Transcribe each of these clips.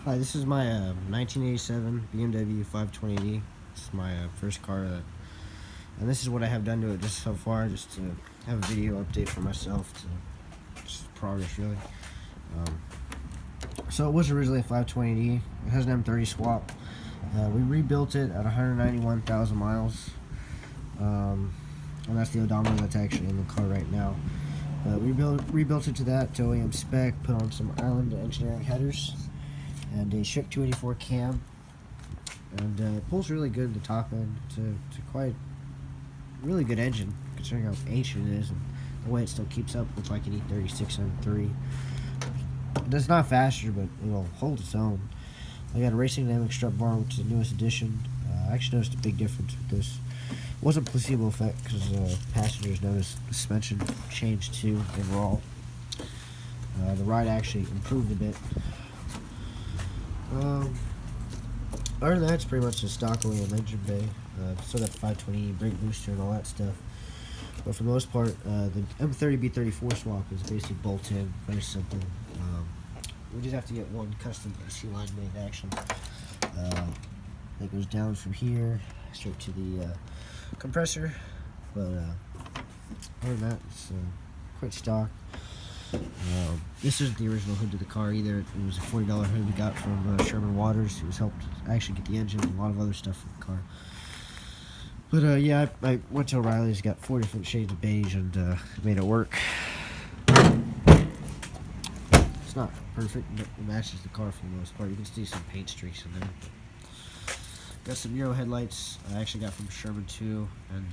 Hi, this is my 1987 BMW 520D. This is my first car, and this is what I have done to it just so far, just to have a video update for myself, to just progress really. So it was originally a 520D. It has an M30 swap. We rebuilt it at 191,000 miles, and that's the odometer that's actually in the car right now. We rebuilt it to that, to OEM spec, put on some Island Engineering headers and a Schick 284 cam, and it pulls really good at the top end. It's a quite really good engine considering how ancient it is and the way it still keeps up with like an E36 M3. It's not faster, but it'll hold its own. I got a racing dynamic strut bar, which is the newest addition. I actually noticed a big difference with this. It wasn't placebo effect because passengers noticed the suspension changed too overall. The ride actually improved a bit. Other than that, it's pretty much a stock OEM engine bay. Still got the 520 brake booster and all that stuff. But for the most part, the M30B34 swap is basically bolt in, very simple. We did have to get one custom AC line made actually. That goes down from here straight to the compressor. But other than that, it's quite stock. This isn't the original hood to the car either. It was a $40 hood we got from Sherman Waters, who's helped actually get the engine and a lot of other stuff from the car. But yeah, I went to O'Reilly's, got 4 different shades of beige, and made it work. It's not perfect, but it matches the car for the most part. You can see some paint streaks in there. Got some Euro headlights I actually got from Sherman too, and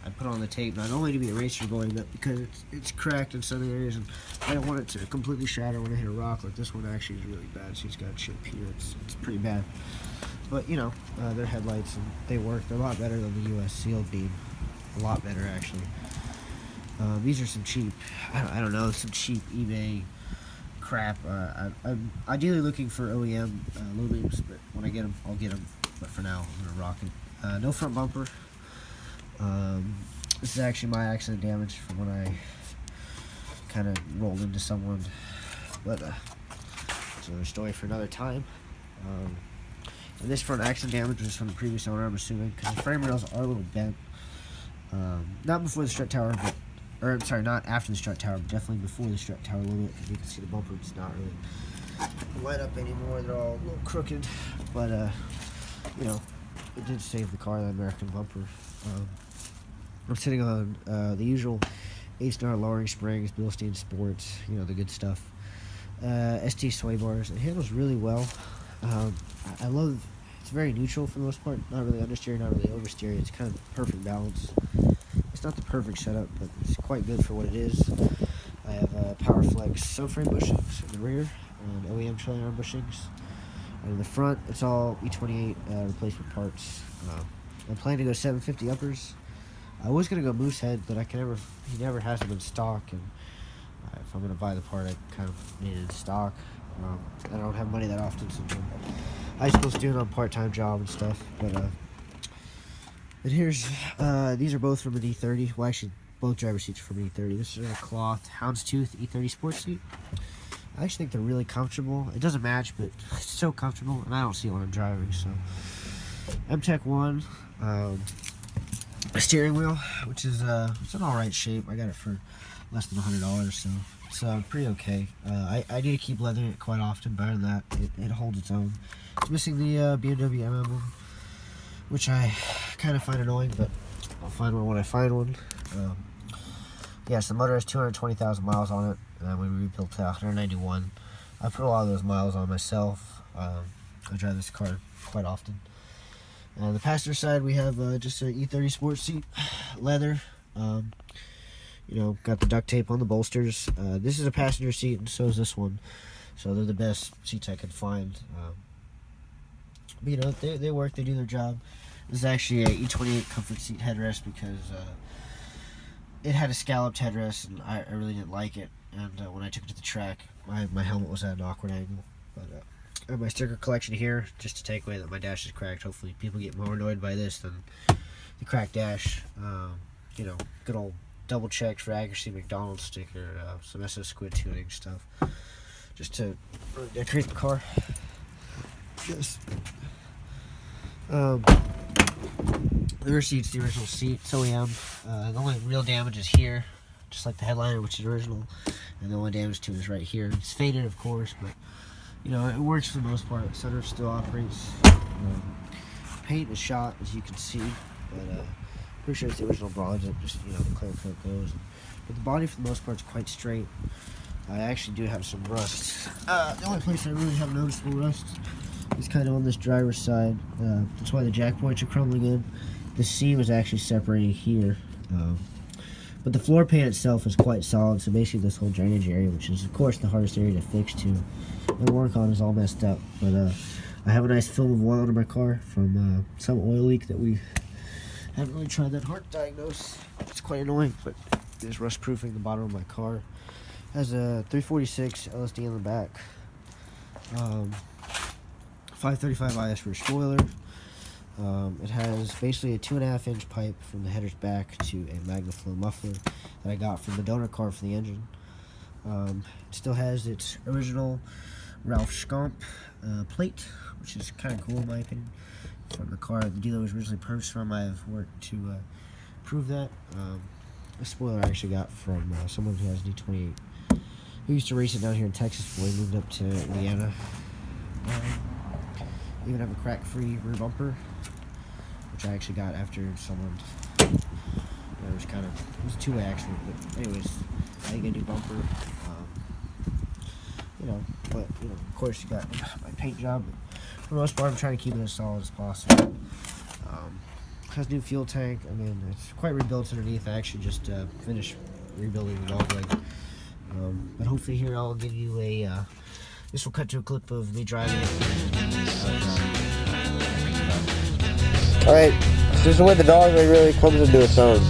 I put on the tape not only to be a racer going, but because it's cracked in some areas, and I don't want it to completely shatter when I hit a rock. Like this one actually is really bad. She's got a chip here. It's pretty bad. But you know, they're headlights and they work. They're a lot better than the US sealed beam. A lot better actually. These are some cheap, I don't know, some cheap eBay crap. I'm ideally looking for OEM low beams, but when I get them, I'll get them. But for now, I'm gonna rock it. No front bumper. This is actually my accident damage from when I kind of rolled into someone. But it's another story for another time. And this front accident damage was from the previous owner, I'm assuming, because the frame rails are a little bent. Not before the strut tower, but, or I'm sorry, not after the strut tower, but definitely before the strut tower a little bit. You can see the bumper is not really light up anymore. They're all a little crooked, but you know, it did save the car, the American bumper. I'm sitting on the usual 8-star lowering springs, Bilistein Sports, you know, the good stuff. ST Swaybars. It handles really well. I love, it's very neutral for the most part. Not really understeer, not really oversteer. It's kind of perfect balance. It's not the perfect setup, but it's quite good for what it is. I have power flex subframe bushings in the rear and OEM trailing arm bushings. And in the front, it's all E28 replacement parts. I'm planning to go 750 uppers. I was going to go moose head, but he never has them in stock, and if I'm going to buy the part, I kind of need it in stock. I don't have money that often since I'm high school student on part-time job and stuff. But here's, these are both from an E30. Well, actually, both driver seats are from an E30. This is a cloth houndstooth E30 sports seat. I actually think they're really comfortable. It doesn't match, but it's so comfortable, and I don't see it when I'm driving. So, M-Tech 1, a steering wheel, which is it's an all right shape. I got it for less than $100, so it's pretty okay. I need to keep leathering it quite often. Better than that, it holds its own. It's missing the BMW M emblem, which I kind of find annoying, but I'll find one when I find one. Yes, the motor has 220,000 miles on it, and we rebuilt to 191. I put a lot of those miles on myself. I drive this car quite often. On the passenger side, we have just an E30 sports seat, leather. You know, got the duct tape on the bolsters. This is a passenger seat, and so is this one. So they're the best seats I could find. But you know, they work, they do their job. This is actually a E28 comfort seat headrest because it had a scalloped headrest, and I really didn't like it. And when I took it to the track, my helmet was at an awkward angle. But I have my sticker collection here, just to take away that my dash is cracked. Hopefully people get more annoyed by this than the cracked dash. You know, good old double checked for accuracy McDonald's sticker, some SS Squid tuning stuff, just to decorate the car. Yes. The rear seat's the original seat, it's OEM. The only real damage is here, just like the headliner, which is original, and the only damage to it is right here. It's faded, of course, but you know, it works for the most part. The sunroof still operates. Paint is shot, as you can see, but pretty sure it's the original bronze. It just, you know, the clear coat goes. But the body, for the most part, is quite straight. I actually do have some rust. The only place I really have noticeable rust is kind of on this driver's side. That's why the jack points are crumbling in. The seam is actually separating here. But the floor pan itself is quite solid, so basically this whole drainage area, which is of course the hardest area to fix to and work on, is all messed up. But I have a nice film of oil in my car from some oil leak that we haven't really tried that hard to diagnose. It's quite annoying, but there's rust proofing the bottom of my car. It has a 346 LSD in the back, 535 IS for a spoiler. It has basically a 2.5 inch pipe from the header's back to a MagnaFlow muffler that I got from the donor car for the engine. It still has its original Ralph Scomp plate, which is kind of cool in my opinion, from the car the dealer was originally purchased from. I have worked to prove that. The spoiler I actually got from someone who has an E28. He used to race it down here in Texas before he moved up to Indiana. Even have a crack-free rear bumper, which I actually got after someone. It was kind of, it was a two-way accident, but anyways, I think I do bumper. You know, but you know, of course you got my paint job. But for the most part, I'm trying to keep it as solid as possible. Has new fuel tank. I mean, it's quite rebuilt underneath. I actually just finished rebuilding the dogleg. But hopefully here I'll give you a. This will cut to a clip of me driving it. Alright, this is when the dogleg really comes into its own.